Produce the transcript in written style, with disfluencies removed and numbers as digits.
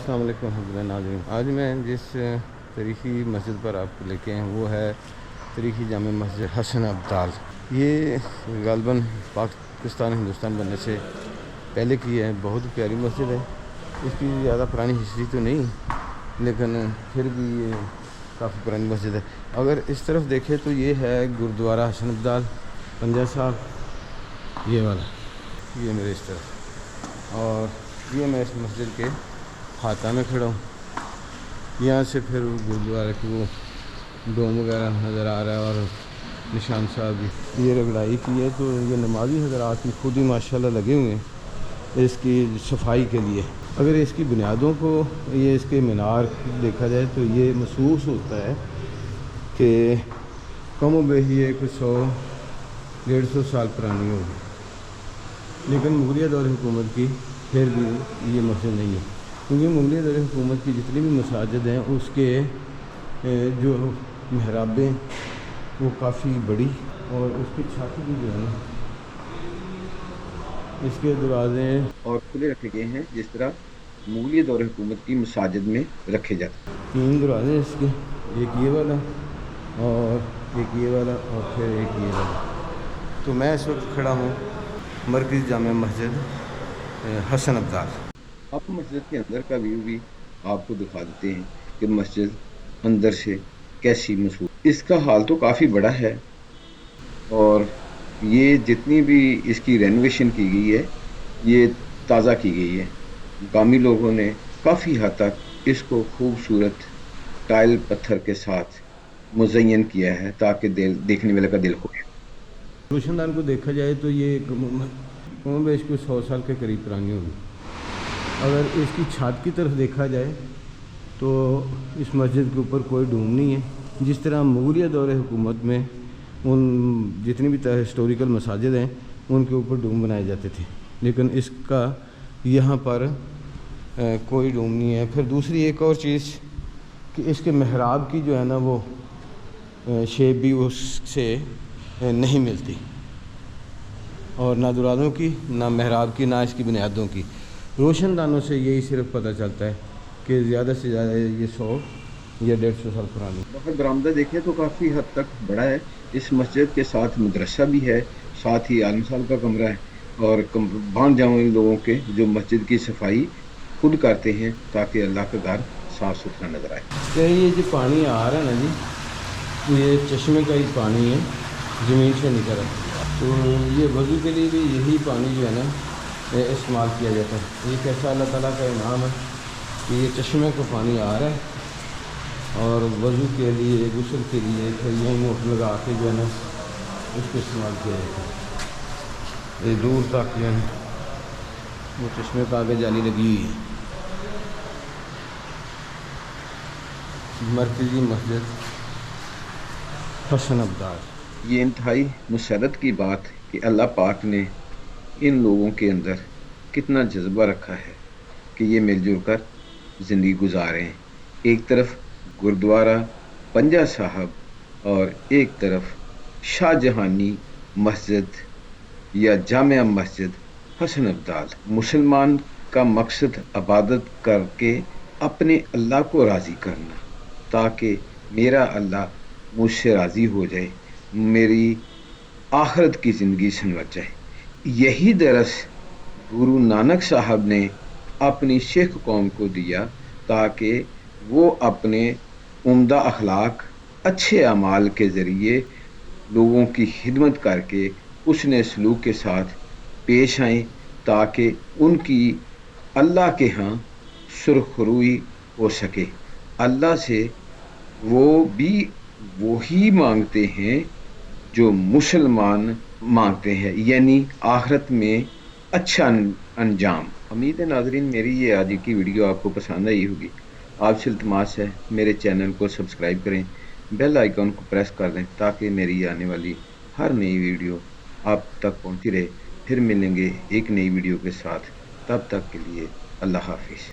السلام علیکم ورحمۃ اللہ ناظرین. آج میں جس تاریخی مسجد پر آپ کو لے کے ہیں وہ ہے تاریخی جامع مسجد حسن ابدال. یہ غالباً پاکستان ہندوستان بننے سے پہلے کی ہے. بہت پیاری مسجد ہے. اس کی زیادہ پرانی ہسٹری تو نہیں لیکن پھر بھی یہ کافی پرانی مسجد ہے. اگر اس طرف دیکھیں تو یہ ہے گرودوارہ حسن ابدال پنجہ صاحب. یہ والا یہ میرے اس طرف اور یہ میں اس مسجد کے ہاتھہ میں کھڑا ہوں. یہاں سے پھر گرودوارے کی وہ ڈوم وغیرہ نظر آ رہا ہے اور نشان صاحب بھی یہ رگڑائی کی ہے. تو یہ نمازی حضرات بھی خود ہی ماشاءاللہ لگے ہوئے ہیں اس کی صفائی کے لیے. اگر اس کی بنیادوں کو یہ اس کے مینار دیکھا جائے تو یہ محسوس ہوتا ہے کہ کم و بیش یہ کچھ 100-150 سال پرانی ہوگی. لیکن مغلیہ دور حکومت کی پھر بھی یہ مسجد نہیں ہے کیونکہ مغلیہ دور حکومت کی جتنی بھی مساجد ہیں اس کے جو محرابیں وہ کافی بڑی اور اس کی چھت بھی جو ہے اس کے دروازے اور کھلے رکھے گئے ہیں جس طرح مغلیہ دور حکومت کی مساجد میں رکھے جاتے ہیں. 3 دروازے اس کے، ایک یہ والا اور ایک یہ والا اور پھر ایک یہ والا. تو میں اس وقت کھڑا ہوں مرکزی جامع مسجد حسن ابدال. آپ مسجد کے اندر کا ویو بھی آپ کو دکھا دیتے ہیں کہ مسجد اندر سے کیسی محسوس. اس کا حال تو کافی بڑا ہے اور یہ جتنی بھی اس کی رینوویشن کی گئی ہے یہ تازہ کی گئی ہے. مقامی لوگوں نے کافی حد تک اس کو خوبصورت ٹائل پتھر کے ساتھ مزین کیا ہے تاکہ دیکھنے والے کا دل خوش. روشن دان کو دیکھا جائے تو یہ کم بیش کو 100 سال کے قریب پرانی ہوگی. اگر اس کی چھت کی طرف دیکھا جائے تو اس مسجد کے اوپر کوئی ڈوم نہیں ہے. جس طرح مغلیہ دور حکومت میں ان جتنی بھی ہسٹوریکل مساجد ہیں ان کے اوپر ڈوم بنائے جاتے تھے لیکن اس کا یہاں پر کوئی ڈوم نہیں ہے. پھر دوسری ایک اور چیز کہ اس کے محراب کی جو ہے نا وہ شیپ بھی اس سے نہیں ملتی اور نہ دروازوں کی نہ محراب کی نہ اس کی بنیادوں کی. روشن دانوں سے یہی صرف پتہ چلتا ہے کہ زیادہ سے زیادہ یہ 100 یا 150 سال پرانی. باہر برآمدہ دیکھیں تو کافی حد تک بڑا ہے. اس مسجد کے ساتھ مدرسہ بھی ہے، ساتھ ہی عالم صاحب کا کمرہ ہے اور بھان جاؤں ان لوگوں کے جو مسجد کی صفائی خود کرتے ہیں تاکہ اللہ کا گھر صاف ستھرا نظر آئے. کہ یہ جو پانی آ رہا ہے نا جی یہ چشمے کا ہی پانی ہے زمین سے نکل رہا ہے. تو یہ وضو کے لیے بھی یہی پانی جو ہے نا استعمال کیا جاتا ہے. یہ کیسا اللہ تعالیٰ کا انعام ہے کہ یہ چشمے کا پانی آ رہا ہے اور وضو کے لیے غسل کے لیے پھر یہ موٹر لگا کے جو ہے نا اس کو استعمال کیا جاتا ہے. یہ دور تک جو ہے وہ چشمے پہ آگے جالی لگی ہوئی ہے. مرکزی مسجد حسن ابدال. یہ انتہائی مسرت کی بات کہ اللہ پاک نے ان لوگوں کے اندر کتنا جذبہ رکھا ہے کہ یہ مل جل کر زندگی گزارے ہیں. ایک طرف گرودوارہ پنجہ صاحب اور ایک طرف شاہ جہانی مسجد یا جامع مسجد حسن ابدال. مسلمان کا مقصد عبادت کر کے اپنے اللہ کو راضی کرنا تاکہ میرا اللہ مجھ سے راضی ہو جائے، میری آخرت کی زندگی سنور جائے. یہی درس گرو نانک صاحب نے اپنی سکھ قوم کو دیا تاکہ وہ اپنے عمدہ اخلاق اچھے اعمال کے ذریعے لوگوں کی خدمت کر کے حسن سلوک کے ساتھ پیش آئیں تاکہ ان کی اللہ کے ہاں سرخروئی ہو سکے. اللہ سے وہ بھی وہی مانگتے ہیں جو مسلمان مانگتے ہیں، یعنی آخرت میں اچھا انجام. امید ہے ناظرین میری یہ آج کی ویڈیو آپ کو پسند آئی ہوگی. آپ سے التماس ہے میرے چینل کو سبسکرائب کریں، بیل آئیکن کو پریس کر دیں تاکہ میری آنے والی ہر نئی ویڈیو آپ تک پہنچتی رہے. پھر ملیں گے ایک نئی ویڈیو کے ساتھ. تب تک کے لیے اللہ حافظ.